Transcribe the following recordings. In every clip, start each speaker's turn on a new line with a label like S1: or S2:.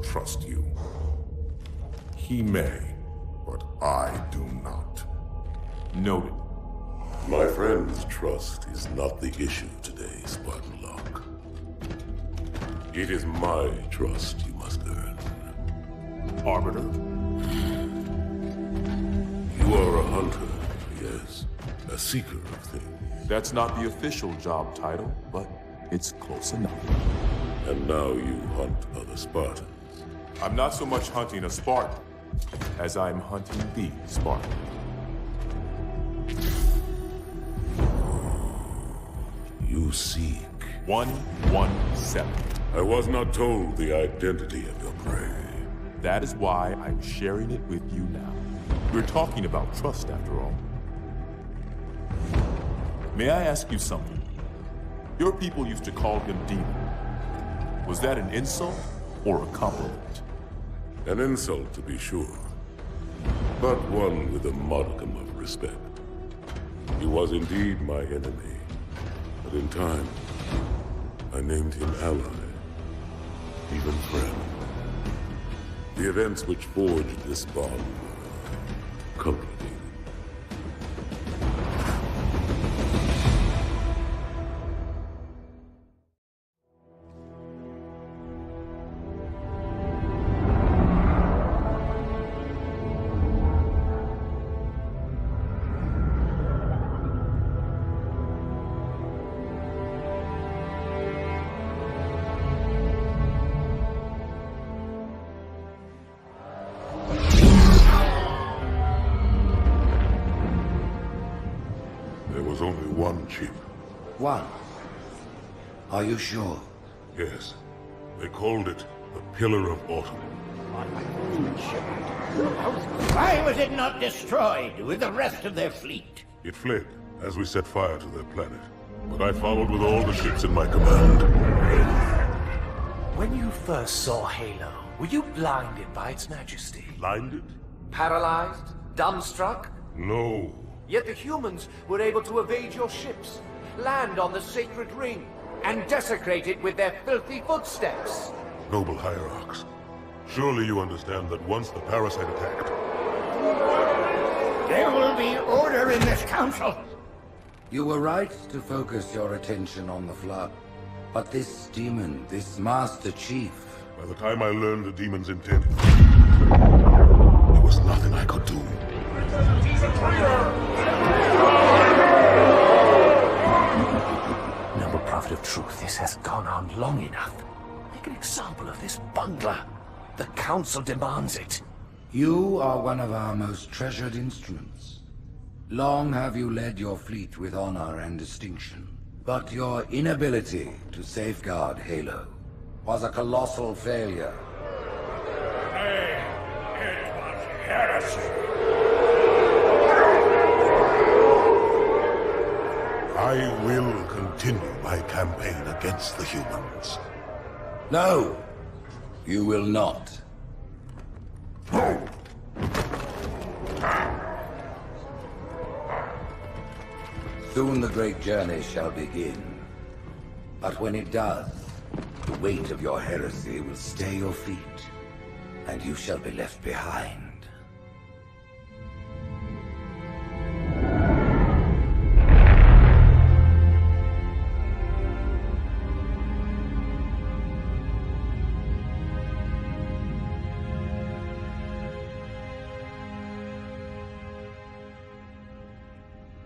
S1: not trust you. He may, but I do not.
S2: Noted.
S3: My friend's trust is not the issue today, Spartan Locke. It is my trust you must earn.
S2: Arbiter?
S3: You are a hunter, yes. A seeker of things.
S2: That's not the official job title, but it's close enough.
S3: And now you hunt other Spartans.
S2: I'm not so much hunting a Spartan, as I'm hunting the Spartan.
S3: You seek.
S2: 117.
S3: I was not told the identity of your prey.
S2: That is why I'm sharing it with you now. We're talking about trust, after all. May I ask you something? Your people used to call him Demon. Was that an insult or a compliment?
S3: An insult, to be sure. But one with a modicum of respect. He was indeed my enemy. But in time, I named him ally. Even friend. The events which forged this bond were comforting. There was only one chip.
S4: One? Are you sure?
S3: Yes. They called it the Pillar of Autumn.
S5: Why was it not destroyed with the rest of their fleet?
S3: It fled as we set fire to their planet. But I followed with all the ships in my command.
S6: When you first saw Halo, were you blinded by its majesty?
S3: Blinded?
S6: Paralyzed? Dumbstruck?
S3: No.
S6: Yet the humans were able to evade your ships, land on the sacred ring, and desecrate it with their filthy footsteps.
S3: Noble hierarchs. Surely you understand that once the parasite attacked...
S5: There will be order in this council.
S4: You were right to focus your attention on the Flood. But this demon, this Master Chief...
S3: By the time I learned the demon's intent, there was nothing I could do.
S6: Noble Prophet of Truth, this has gone on long enough. Make an example of this bungler. The Council demands it.
S4: You are one of our most treasured instruments. Long have you led your fleet with honor and distinction. But your inability to safeguard Halo was a colossal failure.
S5: Nay, it was heresy.
S3: I will continue my campaign against the humans.
S4: No, you will not. Soon the great journey shall begin. But when it does, the weight of your heresy will stay your feet, and you shall be left behind.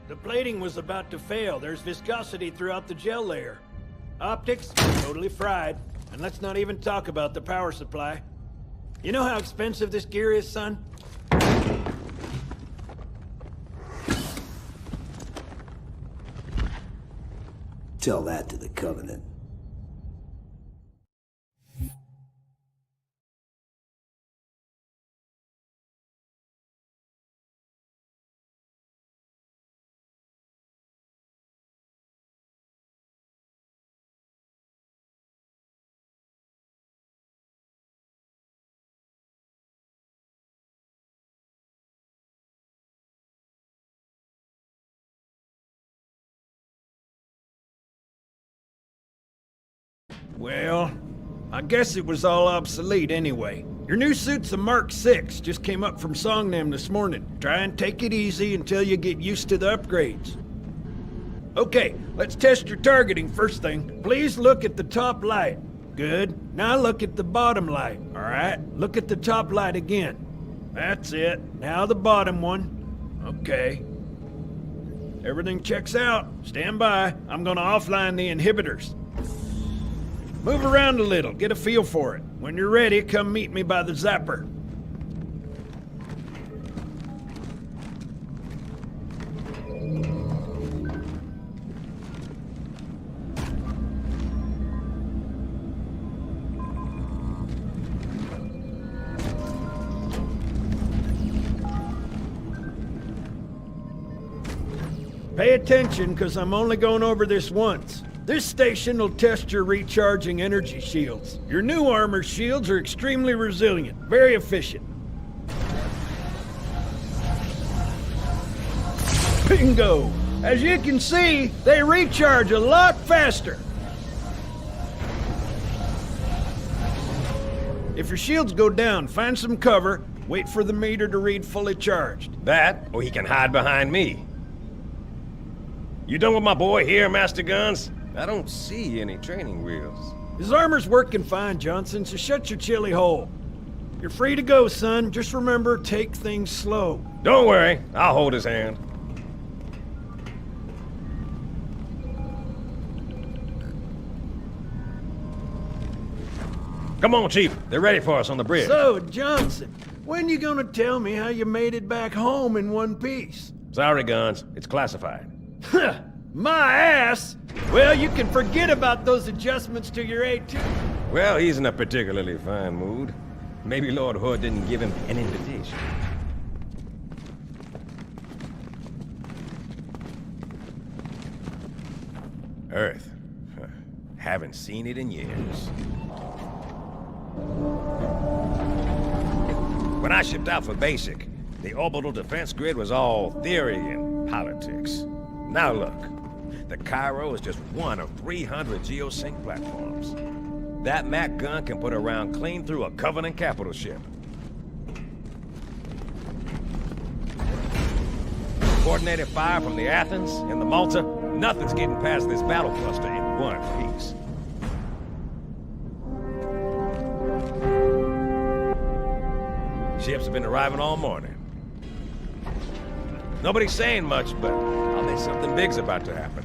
S7: The plating was about to fail. There's viscosity throughout the gel layer. Optics, totally fried. And let's not even talk about the power supply. You know how expensive this gear is, son?
S8: Tell that to the Covenant.
S7: Well, I guess it was all obsolete anyway. Your new suit's a Mark 6, just came up from Songnam this morning. Try and take it easy until you get used to the upgrades. Okay, let's test your targeting first thing. Please look at the top light. Good. Now look at the bottom light, all right? Look at the top light again. That's it. Now the bottom one. Okay. Everything checks out. Stand by. I'm gonna offline the inhibitors. Move around a little, get a feel for it. When you're ready, come meet me by the zapper. Pay attention, because I'm only going over this once. This station will test your recharging energy shields. Your new armor shields are extremely resilient, very efficient. Bingo! As you can see, they recharge a lot faster. If your shields go down, find some cover, wait for the meter to read fully charged.
S9: That, or he can hide behind me. You done with my boy here, Master Guns? I don't see any training wheels.
S7: His armor's working fine, Johnson, so shut your chilly hole. You're free to go, son. Just remember, take things slow.
S9: Don't worry, I'll hold his hand. Come on, Chief. They're ready for us on the bridge.
S7: So, Johnson, when you gonna tell me how you made it back home in one piece?
S9: Sorry, Guns. It's classified.
S7: My ass! Well, you can forget about those adjustments to your A2.
S9: Well, he's in a particularly fine mood. Maybe Lord Hood didn't give him an invitation. Earth. Haven't seen it in years. When I shipped out for basic, the orbital defense grid was all theory and politics. Now look, the Cairo is just one of 300 geosync platforms. That Mac gun can put a round clean through a Covenant capital ship. Coordinated fire from the Athens and the Malta, nothing's getting past this battle cluster in one piece. Ships have been arriving all morning. Nobody's saying much, but I'll bet something big's about to happen.